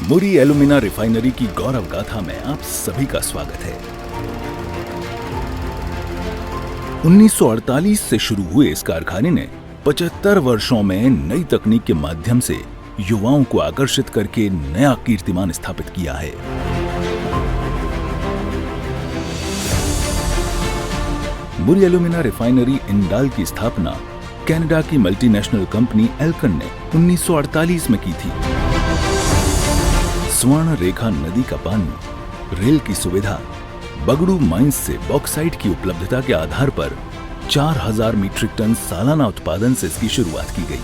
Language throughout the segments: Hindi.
मुरी एल्यूमिना रिफाइनरी की गौरव गाथा में आप सभी का स्वागत है। 1948 से शुरू हुए इस कारखाने ने 75 वर्षों में नई तकनीक के माध्यम से युवाओं को आकर्षित करके नया कीर्तिमान स्थापित किया है। मुरी एल्यूमिना रिफाइनरी इंडाल की स्थापना कनाडा की मल्टीनेशनल कंपनी एल्कन ने 1948 में की थी। स्वर्ण रेखा नदी का पानी, रेल की सुविधा, बगड़ू माइंस से बॉक्साइट की उपलब्धता के आधार पर 4000 मीट्रिक टन सालाना उत्पादन से इसकी शुरुआत की गई।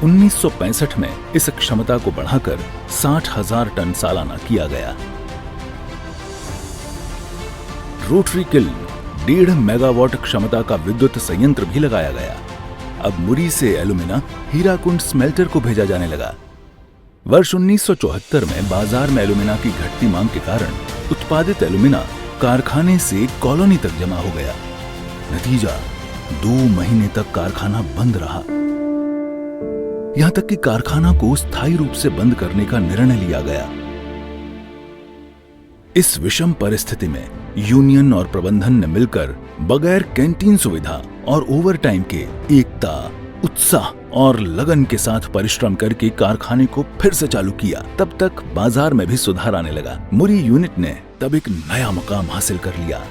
1965 में इस क्षमता को बढ़ाकर 60,000 टन सालाना किया गया। रोटरी किल्न 1.5 मेगावाट क्षमता का विद्युत संयंत्र भी लगाया गया। अब मुरी से एल्यूमिना हीराकुंड स्मेल्टर को भेजा जाने लगा। वर्ष 1974 में बाजार में एल्यूमिना की घटती मांग के कारण उत्पादित एल्यूमिना कारखाने से कॉलोनी तक जमा हो गया। नतीजा 2 महीने तक कारखाना बंद रहा। यहां तक कि कारखाना को स्थायी रूप से बंद करने का निर्णय लिया गया। इस विषम परिस्थिति में यूनियन और प्रबंधन ने मिलकर बगैर कैंटीन सुविधा और ओवरटाइम के एकता, उत्साह और लगन के साथ परिश्रम करके कारखाने को फिर से चालू किया। तब तक बाजार में भी सुधार आने लगा। मुरी यूनिट ने तब एक नया मुकाम हासिल कर लिया।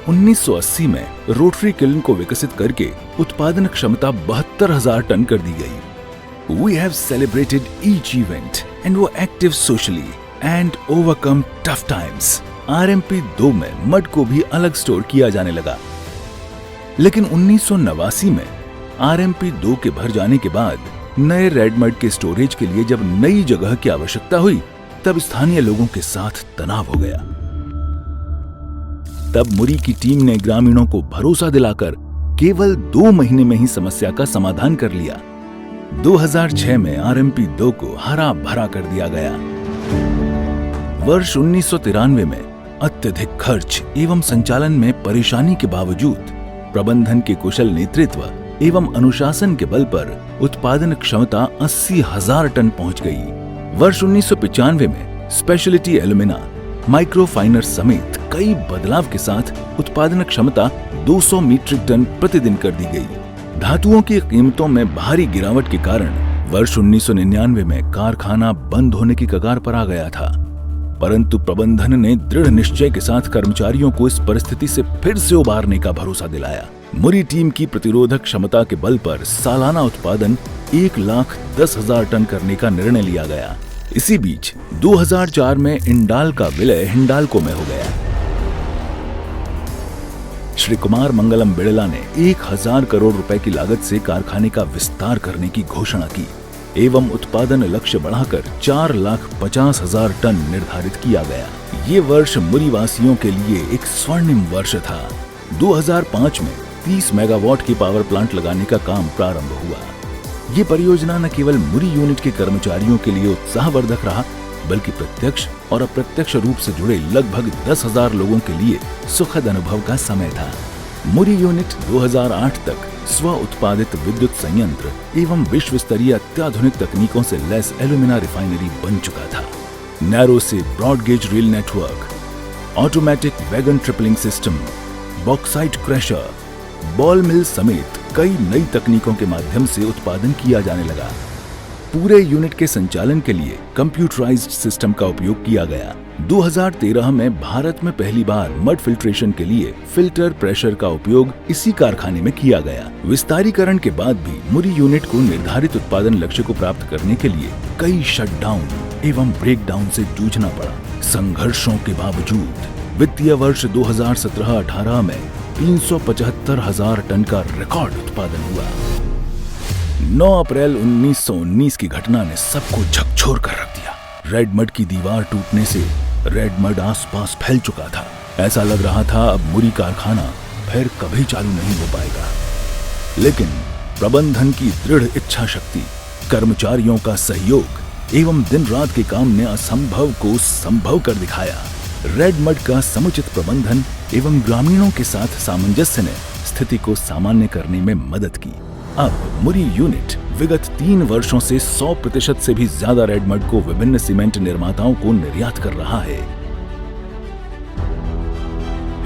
1980 में रोटरी किल्न को विकसित करके उत्पादन क्षमता 72,000 टन कर दी गई। We have celebrated each event and were active socially and overcome tough times। RMP2 में मड को भी अलग स्टोर किया जाने लगा। लेकिन 1989 में RMP2 के भर जाने के बाद नए रेड मड के स्टोरेज के लिए जब नई जगह की आवश्यकता हुई, तब स्थानीय लोगों के साथ तनाव हो गया। तब मुरी की टीम ने ग्रामीणों को भरोसा दिलाकर केवल 2 महीने में ही समस्या का समाधान कर लिया। 2006 में RMP2 को हरा भरा कर दिया गया। वर्ष 1993 में अत्यधिक खर्च एवं संचालन में परेशानी के बावजूद प्रबंधन के कुशल नेतृत्व एवं अनुशासन के बल पर उत्पादन क्षमता 80,000 टन पहुंच गई। वर्ष 1995 में स्पेशलिटी एल्यूमिना, माइक्रोफाइनर समेत कई बदलाव के साथ उत्पादन क्षमता 200 मीट्रिक टन प्रतिदिन कर दी गई। धातुओं की कीमतों में भारी गिरावट के कारण वर्ष 1999 में कारखाना बंद होने की कगार पर आ गया था, परंतु प्रबंधन ने दृढ़ निश्चय के साथ कर्मचारियों को इस परिस्थिति से फिर से उबारने का भरोसा दिलाया। मुरी टीम की प्रतिरोधक क्षमता के बल पर सालाना उत्पादन 1,10,000 टन करने का निर्णय लिया गया। इसी बीच 2004 में इंडाल का विलय हिंडाल्को में हो गया। श्री कुमार मंगलम बिड़ला ने 1,000 करोड़ रुपए की लागत से कारखाने का विस्तार करने की घोषणा की एवं उत्पादन लक्ष्य बढ़ाकर 4,50,000 टन निर्धारित किया गया। ये वर्ष मुरी वासियों के लिए एक स्वर्णिम वर्ष था। 2005 में 30 मेगावाट की पावर प्लांट लगाने का काम प्रारंभ हुआ। ये परियोजना न केवल मुरी यूनिट के कर्मचारियों के लिए उत्साहवर्धक रहा, बल्कि प्रत्यक्ष और अप्रत्यक्ष रूप से जुड़े लगभग 10,000 लोगों के लिए सुखद अनुभव का समय था। मुरी यूनिट 2008 तक स्व उत्पादित विद्युत संयंत्र एवं विश्व स्तरीय अत्याधुनिक तकनीकों से लैस एल्यूमिना रिफाइनरी बन चुका था। नैरो से broad gauge rail network, automatic wagon tripling system, bauxite crusher, ball mill समेत कई नई तकनीकों के माध्यम से उत्पादन किया जाने लगा। पूरे यूनिट के संचालन के लिए कंप्यूटराइज्ड सिस्टम का उपयोग किया गया। 2013 में भारत में पहली बार मड फिल्ट्रेशन के लिए फिल्टर प्रेशर का उपयोग इसी कारखाने में किया गया। विस्तारीकरण के बाद भी मुरी यूनिट को निर्धारित उत्पादन लक्ष्य को प्राप्त करने के लिए कई शटडाउन एवं ब्रेकडाउन से जूझना पड़ा। संघर्षों के बावजूद वित्तीय वर्ष 2017-18 में 375,000 टन का रिकॉर्ड उत्पादन हुआ। 9 अप्रैल 1919 की घटना ने सबको झकझोर कर रख दिया। रेड मड की दीवार टूटने से रेड मड आसपास फैल चुका था। ऐसा लग रहा था अब मुरी कारखाना फिर कभी चालू नहीं हो पाएगा। लेकिन प्रबंधन की दृढ़ इच्छा शक्ति, कर्मचारियों का सहयोग एवं दिन रात के काम ने असंभव को संभव कर दिखाया। रेड मड का समुचित प्रबंधन एवं ग्रामीणों के साथ सामंजस्य ने स्थिति को सामान्य करने में मदद की। अब मुरी यूनिट विगत 3 वर्षों से 100% से भी ज्यादा रेडमड को विभिन्न सीमेंट निर्माताओं को निर्यात कर रहा है।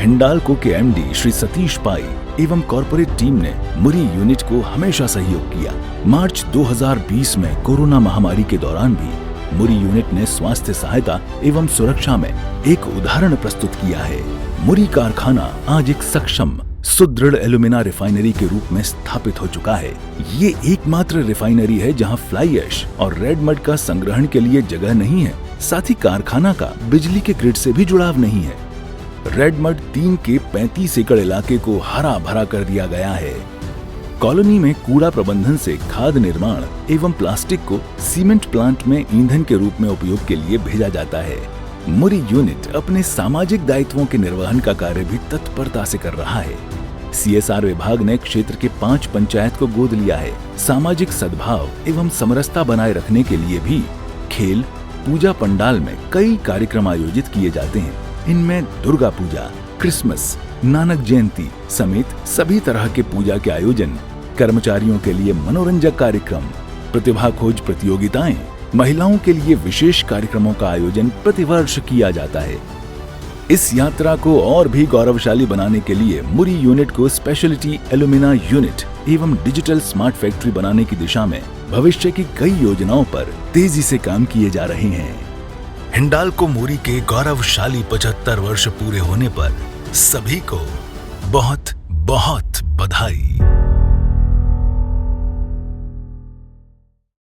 हिंडाल्को के एमडी श्री सतीश पाई एवं कॉर्पोरेट टीम ने मुरी यूनिट को हमेशा सहयोग किया। मार्च 2020 में कोरोना महामारी के दौरान भी मुरी यूनिट ने स्वास्थ्य सहायता एवं सुरक्षा में एक उदाहरण प्रस्तुत किया है। मुरी कारखाना आज एक सक्षम सुदृढ़ एल्यूमिना रिफाइनरी के रूप में स्थापित हो चुका है। ये एकमात्र रिफाइनरी है जहां फ्लाई ऐश और रेडमड का संग्रहण के लिए जगह नहीं है। साथ ही कारखाना का बिजली के ग्रिड से भी जुड़ाव नहीं है। रेडमड 3 के 35 एकड़ इलाके को हरा भरा कर दिया गया है। कॉलोनी में कूड़ा प्रबंधन से खाद निर्माण एवं प्लास्टिक को सीमेंट प्लांट में ईंधन के रूप में उपयोग के लिए भेजा जाता है। मुरी यूनिट अपने सामाजिक दायित्वों के निर्वहन का कार्य भी तत्परता से कर रहा है। सीएसआर विभाग ने क्षेत्र के 5 पंचायत को गोद लिया है। सामाजिक सद्भाव एवं समरसता बनाए रखने के लिए भी खेल, पूजा पंडाल में कई कार्यक्रम आयोजित किए जाते हैं। इनमें दुर्गा पूजा, क्रिसमस, नानक जयंती समेत सभी तरह के पूजा के आयोजन, कर्मचारियों के लिए मनोरंजक कार्यक्रम, प्रतिभा खोज प्रतियोगिताएं, महिलाओं के लिए विशेष कार्यक्रमों का आयोजन प्रतिवर्ष किया जाता है। इस यात्रा को और भी गौरवशाली बनाने के लिए मुरी यूनिट को स्पेशलिटी एल्यूमिना यूनिट एवं डिजिटल स्मार्ट फैक्ट्री बनाने की दिशा में भविष्य की कई योजनाओं पर तेजी से काम किए जा रहे हैं। हिंडाल्को मुरी के गौरवशाली 75 वर्ष पूरे होने पर सभी को बहुत बहुत बधाई।